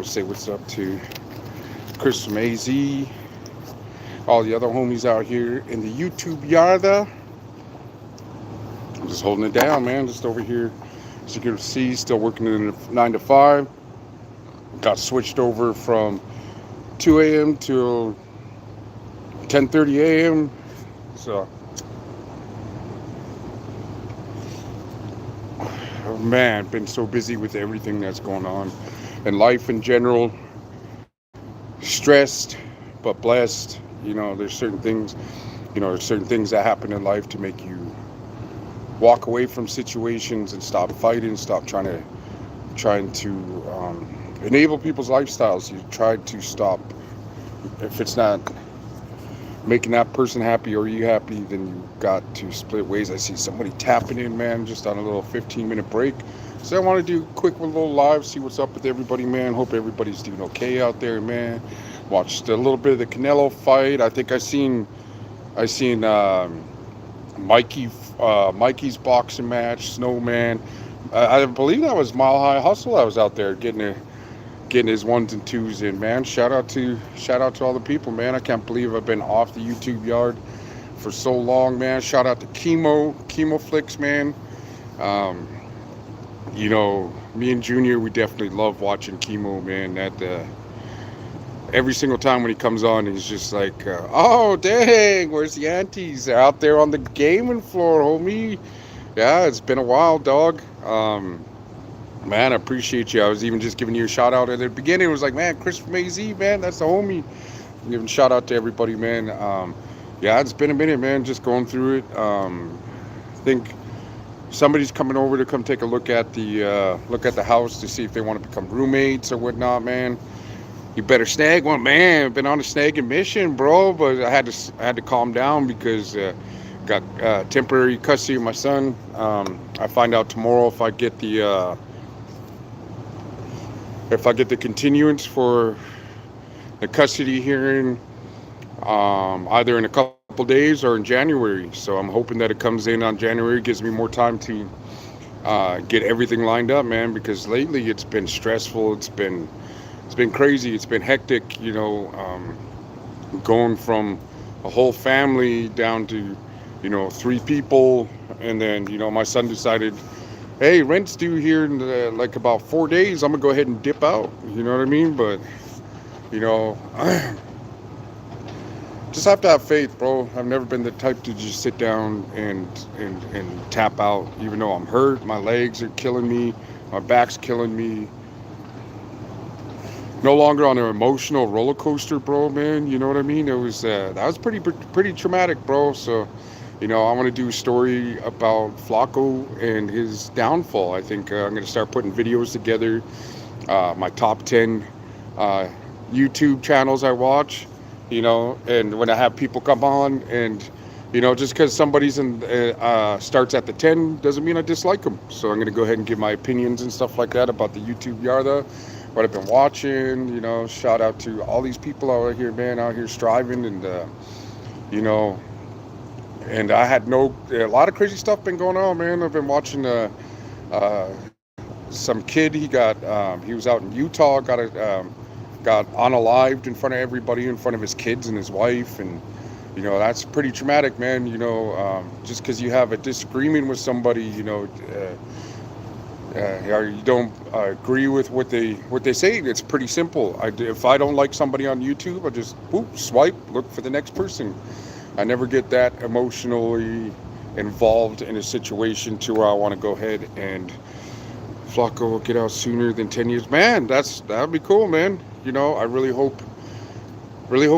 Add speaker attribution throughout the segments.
Speaker 1: want to say what's up to Chris from AZ, all the other homies out here in the YouTube yard. I'm just holding it down, man. Just over here, as you can see, still working in the 9 to 5. Got switched over from 2 a.m. till 10:30 a.m. So, oh man, been so busy with everything that's going on in life in general. Stressed, but blessed. There's certain things. There's certain things that happen in life to make you walk away from situations and stop fighting, stop trying to enable people's lifestyles. You try to stop. If it's not making that person happy or you happy, then you got to split ways. I see somebody tapping in, man, just on a little 15-minute break. So I want to do quick with a little live, see what's up with everybody, man. Hope everybody's doing okay out there, man. Watched a little bit of the Canelo fight. I think I seen Mikey's boxing match, Snowman. I believe that was Mile High Hustle. I was out there getting his ones and twos in, man. Shout out to all the people, man. I can't believe I've been off the YouTube yard for so long, man. Shout out to Chemo Flicks, man. Me and Junior, we definitely love watching Chemo, man. That every single time when he comes on, he's just like, oh dang, where's the aunties? They're out there on the gaming floor, homie. Yeah, it's been a while, dog. Man, I appreciate you. I was even just giving you a shout out at the beginning. It was like, man, Chris from AZ, man, that's the homie. Giving a shout out to everybody, man. Yeah, it's been a minute, man, just going through it. I think somebody's coming over to come take a look at the house to see if they want to become roommates or whatnot, man. You better snag one, man. I've been on a snagging mission, bro, but I had to calm down because got temporary custody of my son. I find out tomorrow if I get the continuance for the custody hearing, either in a couple days or in January. So I'm hoping that it comes in on January. It gives me more time to get everything lined up, man, because lately it's been stressful. It's been crazy. It's been hectic, going from a whole family down to, 3 people. And then, my son decided, hey, rent's due here in like about 4 days. I'm going to go ahead and dip out. You know what I mean? But, just have to have faith, bro. I've never been the type to just sit down and tap out, even though I'm hurt. My legs are killing me. My back's killing me. No longer on an emotional roller coaster, bro, man. You know what I mean? It was that was pretty traumatic, bro. So, I want to do a story about Loko and his downfall. I think I'm going to start putting videos together. My top 10 YouTube channels I watch, and when I have people come on, and just because somebody's starts at the 10 doesn't mean I dislike them. So I'm going to go ahead and give my opinions and stuff like that about the YouTube Yarda. What I've been watching, shout out to all these people out here, man, out here striving, and and I had a lot of crazy stuff been going on, man. I've been watching some kid. He was out in Utah, got unalived in front of everybody, in front of his kids and his wife, and that's pretty traumatic, man. Just because you have a disagreement with somebody, or you don't agree with what they say, it's pretty simple. If I don't like somebody on YouTube, I just swipe, look for the next person. I never get that emotionally involved in a situation to where I want to go ahead and Flocko will get out sooner than 10 years. Man, that'd be cool, man. I really hope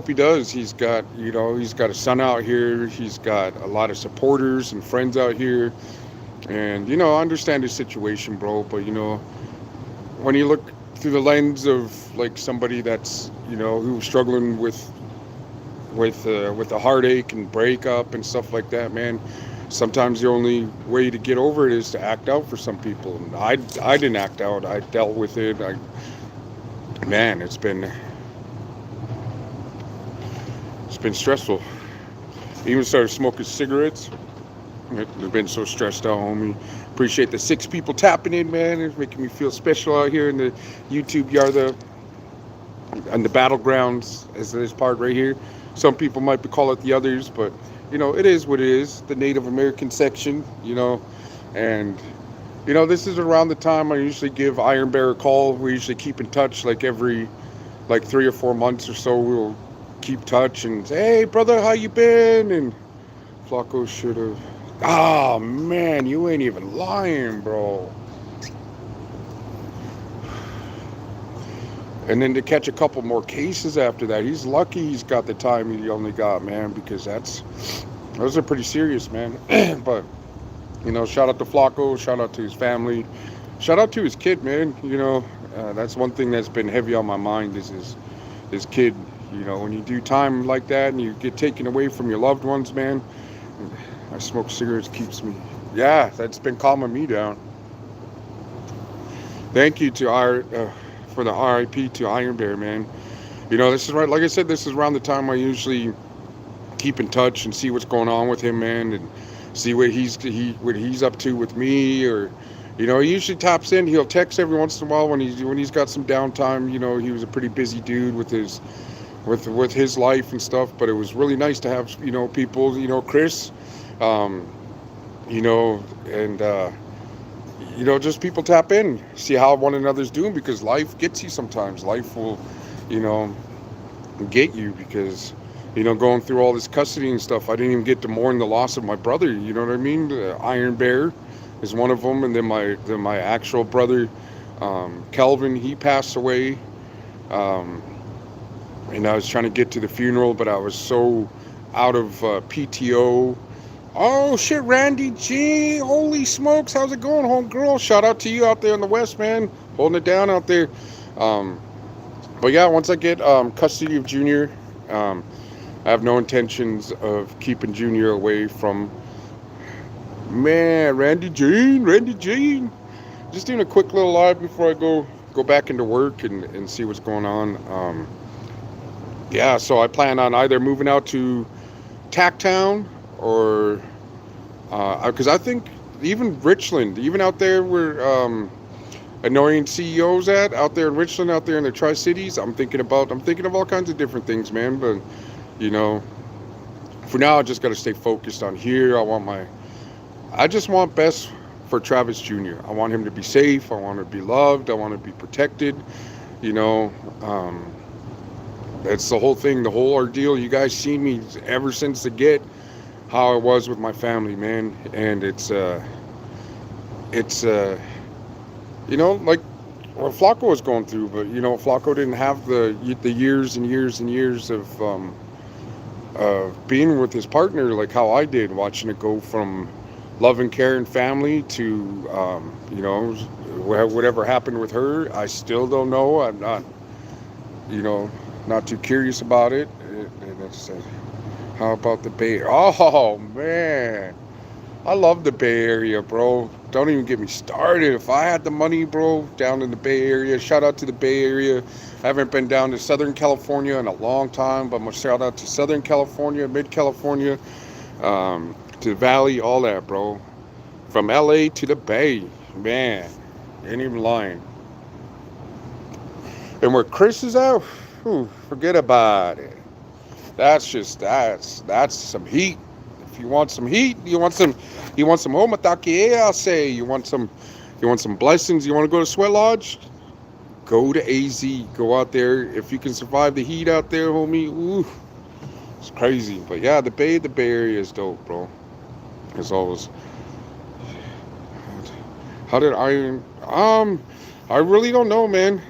Speaker 1: he does. He's got a son out here. He's got a lot of supporters and friends out here. And, I understand his situation, bro, but, when you look through the lens of, like, somebody that's, who's struggling with a heartache and breakup and stuff like that, man, sometimes the only way to get over it is to act out for some people. And I didn't act out. I dealt with it. Man, it's been stressful. Even started smoking cigarettes. I've been so stressed out, homie. Appreciate the 6 people tapping in, man. It's making me feel special out here in the YouTube yard. on the battlegrounds, as this part right here. Some people might be call it the others, but it is what it is. The Native American section, and this is around the time I usually give Iron Bear a call. We usually keep in touch like every 3 or 4 months or so. We'll keep touch and say, hey brother, how you been? And Flacco should have. Oh man, you ain't even lying, bro. And then to catch a couple more cases after that, he's lucky he's got the time he only got, man, because those are pretty serious, man. But shout out to Flacco, shout out to his family, shout out to his kid, man. That's one thing that's been heavy on my mind is his kid. When you do time like that and you get taken away from your loved ones, man. I smoke cigarettes, keeps me. Yeah, that's been calming me down. Thank you to for the RIP to Iron Bear, man. This is right. Like I said, this is around the time I usually keep in touch and see what's going on with him, man, and see what he's up to with me, or he usually taps in. He'll text every once in a while when he's got some downtime. He was a pretty busy dude with his life and stuff, but it was really nice to have people, Chris, and just people tap in, see how one another's doing, because life gets you sometimes. Life will, get you, because, going through all this custody and stuff, I didn't even get to mourn the loss of my brother, you know what I mean? Iron Bear is one of them, and then my actual brother, Kelvin, he passed away, and I was trying to get to the funeral, but I was so out of PTO. Oh shit, Randy G, holy smokes, how's it going, homegirl? Shout out to you out there in the West, man, holding it down out there. But yeah, once I get custody of Junior, I have no intentions of keeping Junior away from, man, Randy Jean. Just doing a quick little live before I go back into work and see what's going on. Yeah, so I plan on either moving out to Tacktown, or because I think even Richland, even out there where annoying CEOs out there in Richland, out there in the Tri-Cities, I'm thinking of all kinds of different things, man. But for now, I just got to stay focused on here. I just want best for Travis Jr. I want him to be safe. I want him to be loved. I want to be protected. That's the whole thing, the whole ordeal. You guys seen me ever since the get, how I was with my family, man. And it's like what Flacco was going through, but Flacco didn't have the years and years and years of being with his partner like how I did, watching it go from love and care and family to whatever happened with her. I still don't know. I'm not not too curious about it. And it's how about the Bay? Oh man, I love the Bay Area, bro. Don't even get me started. If I had the money, bro, down in the Bay Area, shout out to the Bay Area. I haven't been down to Southern California in a long time, but I'm gonna shout out to Southern California, Mid California, to the Valley, all that, bro. From LA to the Bay, man, ain't even lying. And where Chris is at, forget about it. That's some heat. If you want some heat, you want some homatake, I'll say. You want some blessings, you want to go to Sweat Lodge? Go to AZ. Go out there. If you can survive the heat out there, homie, it's crazy. But yeah, the Bay Area is dope, bro. As always. How did I really don't know, man.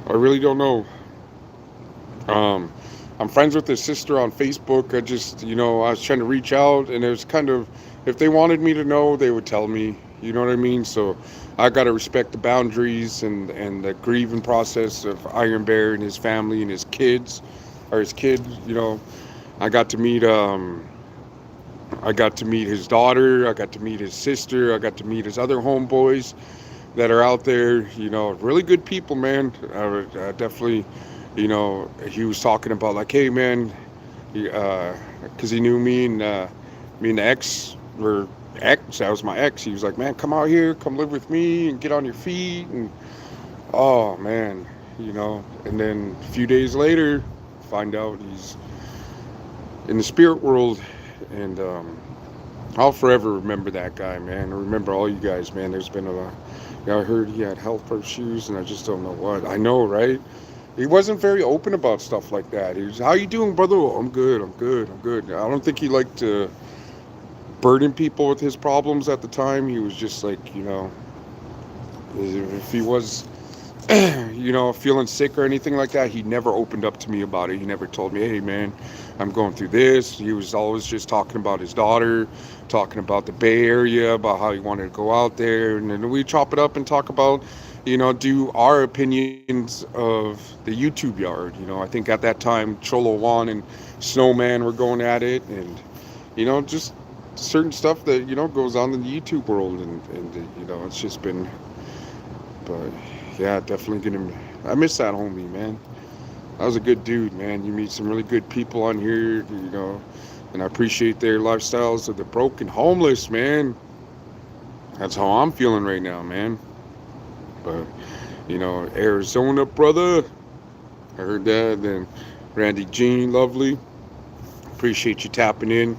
Speaker 1: I really don't know. I'm friends with his sister on Facebook. I just, I was trying to reach out, and it was kind of, if they wanted me to know, they would tell me, you know what I mean? So I got to respect the boundaries and the grieving process of Iron Bear and his family and his kids, or his kid, I got to meet his daughter, I got to meet his sister, I got to meet his other homeboys that are out there, really good people, man. I definitely, he was talking about like, hey, man, because he knew me and the ex were ex. That was my ex. He was like, man, come out here, come live with me and get on your feet. And oh man, and then a few days later, find out he's in the spirit world, and I'll forever remember that guy, man. I remember all you guys, man. There's been I heard he had health issues, and I just don't know what. I know, right? He wasn't very open about stuff like that. He was, "How you doing, brother?" "Oh, I'm good. I'm good. I'm good." I don't think he liked to burden people with his problems at the time. He was just like, if he was, feeling sick or anything like that, he never opened up to me about it. He never told me, "Hey, man, I'm going through this." He was always just talking about his daughter, talking about the Bay Area, about how he wanted to go out there. And then we chop it up and talk about, do our opinions of the YouTube yard. I think at that time, Cholo Juan and Snowman were going at it. And, just certain stuff that, goes on in the YouTube world. And it's just been, but yeah, definitely gonna. I miss that homie, man. That was a good dude, man. You meet some really good people on here, and I appreciate their lifestyles of the broken homeless, man. That's how I'm feeling right now, man. But, Arizona, brother. I heard that. Then Randy Jean, lovely. Appreciate you tapping in.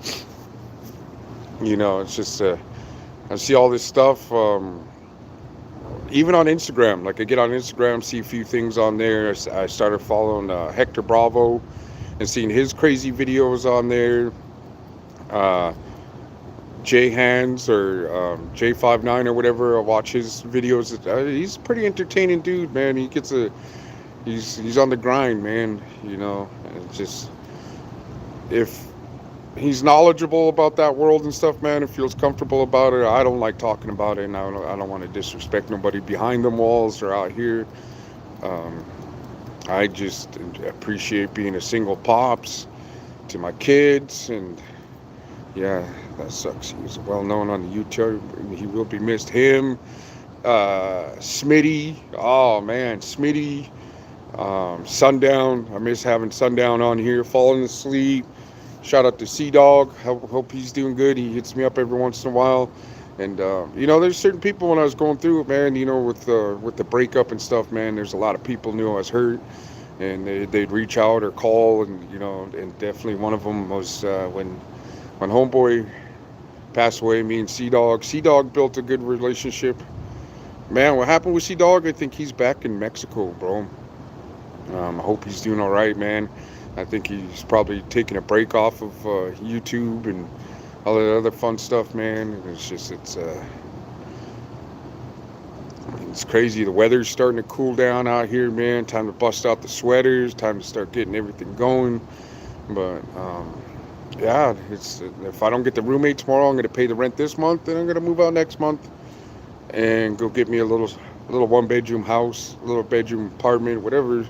Speaker 1: It's just, I see all this stuff. Even on Instagram, like I get on Instagram, see a few things on there. I started following Hector Bravo and seeing his crazy videos on there. J Hands or J59 or whatever. I watch his videos. He's a pretty entertaining dude, man. He's on the grind, man. It's just, if he's knowledgeable about that world and stuff, man, and feels comfortable about it. I don't like talking about it, and I don't want to disrespect nobody behind them walls or out here. I just appreciate being a single pops to my kids, and yeah, that sucks. He was well known on the YouTube, and he will be missed. Him, Smitty, oh man, Smitty, Sundown. I miss having Sundown on here, falling asleep. Shout out to Sea Dog. Hope he's doing good. He hits me up every once in a while. And there's certain people when I was going through it, man. With the breakup and stuff, man. There's a lot of people knew I was hurt, and they'd reach out or call, and and definitely one of them was when homeboy passed away. Me and Sea Dog. Sea Dog built a good relationship. Man, what happened with Sea Dog? I think he's back in Mexico, bro. I hope he's doing all right, man. I think he's probably taking a break off of YouTube and all that other fun stuff, man. It's crazy. The weather's starting to cool down out here, man. Time to bust out the sweaters. Time to start getting everything going. But yeah, if I don't get the roommate tomorrow, I'm gonna pay the rent this month, and I'm gonna move out next month and go get me a little 1-bedroom house, a little bedroom apartment, whatever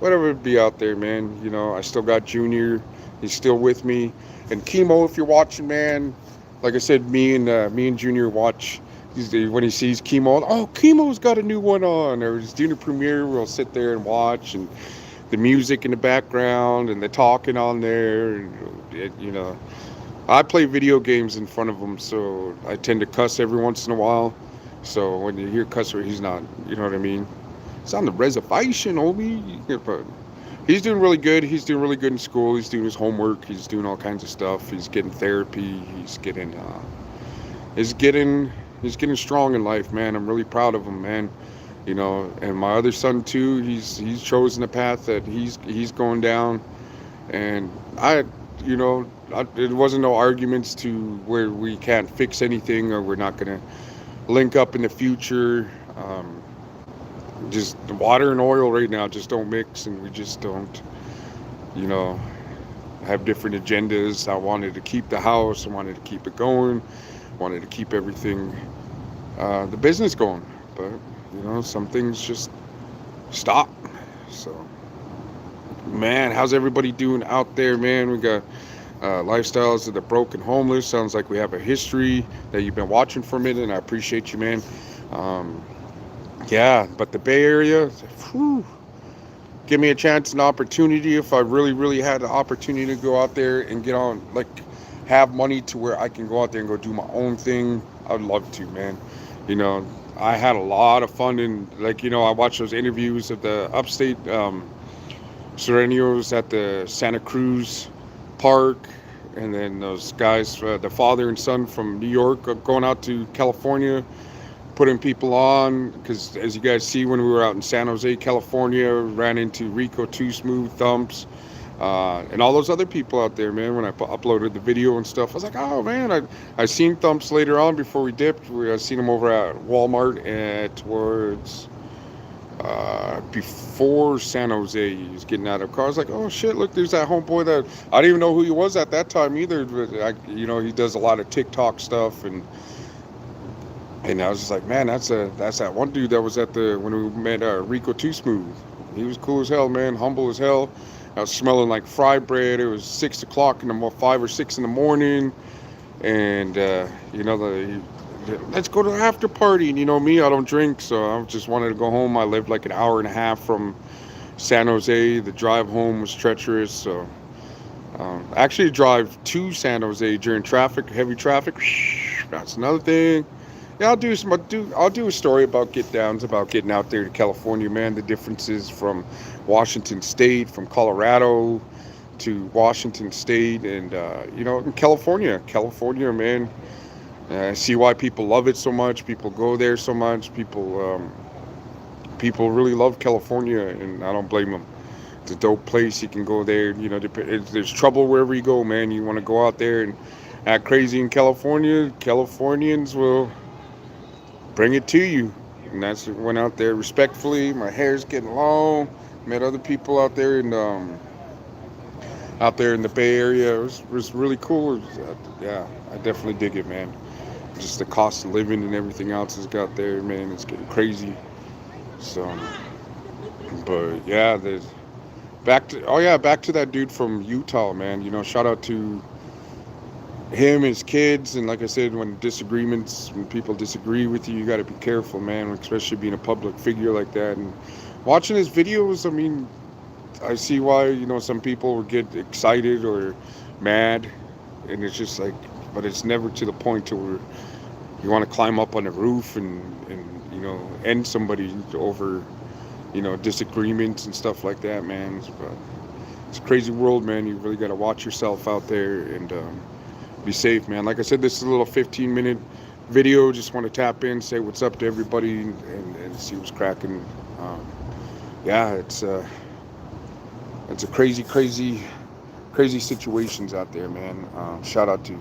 Speaker 1: would be out there, man. I still got Junior. He's still with me. And Chemo, if you're watching, man, like I said, me and Junior watch. When he sees Chemo, oh, Chemo's got a new one on, or his Junior premiere, we'll sit there and watch, and the music in the background and the talking on there. And I play video games in front of him, so I tend to cuss every once in a while. So when you hear cuss word, he's not, you know what I mean? It's on the reservation, homie. But he's doing really good. He's doing really good in school. He's doing his homework. He's doing all kinds of stuff. He's getting therapy. He's getting strong in life, man. I'm really proud of him, man. And my other son too. He's chosen the path that he's going down. And it wasn't no arguments to where we can't fix anything or we're not gonna link up in the future. Just water and oil right now just don't mix, and we just don't, have different agendas. I wanted to keep the house. I wanted to keep it going. Wanted to keep everything, the business going. But, some things just stop. So, man, how's everybody doing out there, man? We got Lifestyles of the Broken Homeless. Sounds like we have a history that you've been watching for a minute, and I appreciate you, man. Yeah, but the Bay Area, whew, give me a chance and opportunity. If I really, really had the opportunity to go out there and get on, like, have money to where I can go out there and go do my own thing, I'd love to, man. You know, I had a lot of fun in, like, I watched those interviews of the upstate Serenios at the Santa Cruz Park, and then those guys, the father and son from New York, going out to California, putting people on. Because as you guys see, when we were out in San Jose, California, ran into Rico, Too Smooth, Thumps, and all those other people out there, man. When I uploaded the video and stuff, I was like, oh man, I seen Thumps later on before we dipped. I seen him over at Walmart towards before San Jose. He was getting out of the car. I was like, oh shit, look, there's that homeboy that I didn't even know who he was at that time either. But he does a lot of TikTok stuff, and I was just like, man, that's that one dude that was at the when we met Rico Too Smooth. He was cool as hell, man, humble as hell. I was smelling like fried bread. It was 6 o'clock in the 5 or 6 in the morning, and let's go to the after party. And me, I don't drink, so I just wanted to go home. I lived like an hour and a half from San Jose. The drive home was treacherous, so actually drive to San Jose during heavy traffic. That's another thing. Yeah, I'll do a story about get downs, about getting out there to California, man. The differences from Washington State, from Colorado to Washington State, and in California, man. I see why people love it so much. People go there so much. People really love California, and I don't blame them. It's a dope place. You can go there. There's trouble wherever you go, man. You want to go out there and act crazy in California. Californians will bring it to you. And that's went out there respectfully. My hair's getting long. Met other people out there in the Bay Area. It was really cool. Yeah, I definitely dig it, man. Just the cost of living and everything else has got there, man. It's getting crazy. So, but yeah, back to that dude from Utah, man. Shout out to him, his kids, and like I said, when people disagree with you, you got to be careful, man, especially being a public figure like that. And watching his videos, I mean, I see why, some people would get excited or mad, and it's just like, but it's never to the point to where you want to climb up on the roof and end somebody over, disagreements and stuff like that, man. But it's a crazy world, man. You really got to watch yourself out there and be safe, man. Like I said, this is a little 15-minute video. Just want to tap in, say what's up to everybody, and see what's cracking. Yeah, it's a crazy situations out there, man. Shout out to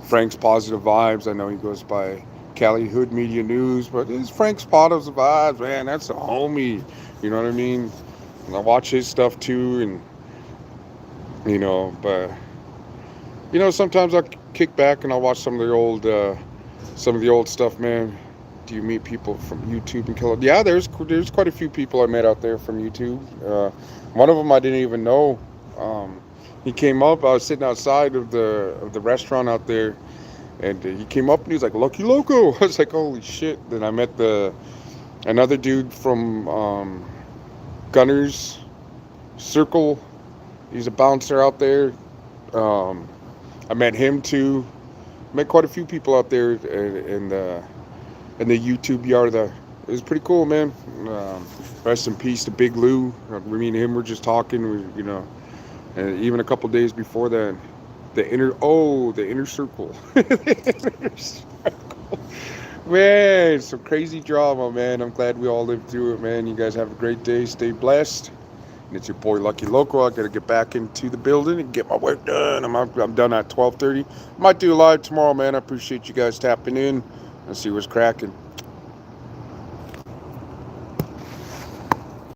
Speaker 1: Frank's Positive Vibes. I know he goes by Cali Hood Media News, but it's Frank's Positive Vibes, man. That's a homie. You know what I mean? And I watch his stuff too, and but sometimes I kick back and I'll watch some of the old stuff, man. Do you meet people from YouTube and California? Yeah, there's quite a few people I met out there from YouTube. One of them I didn't even know. He came up. I was sitting outside of the restaurant out there, and he came up and he was like, "Lucky Loko." I was like, "Holy shit!" Then I met another dude from Gunner's Circle. He's a bouncer out there. I met him too. Met quite a few people out there in the YouTube yard. It was pretty cool, man. Rest in peace to Big Lou. Me and him were just talking. And even a couple days before that, the inner circle. The inner circle. Man, some crazy drama, man. I'm glad we all lived through it, man. You guys have a great day. Stay blessed. And it's your boy Lucky Loko. I gotta get back into the building and get my work done. I'm done at 12:30. Might do a live tomorrow, man. I appreciate you guys tapping in. Let's see what's cracking.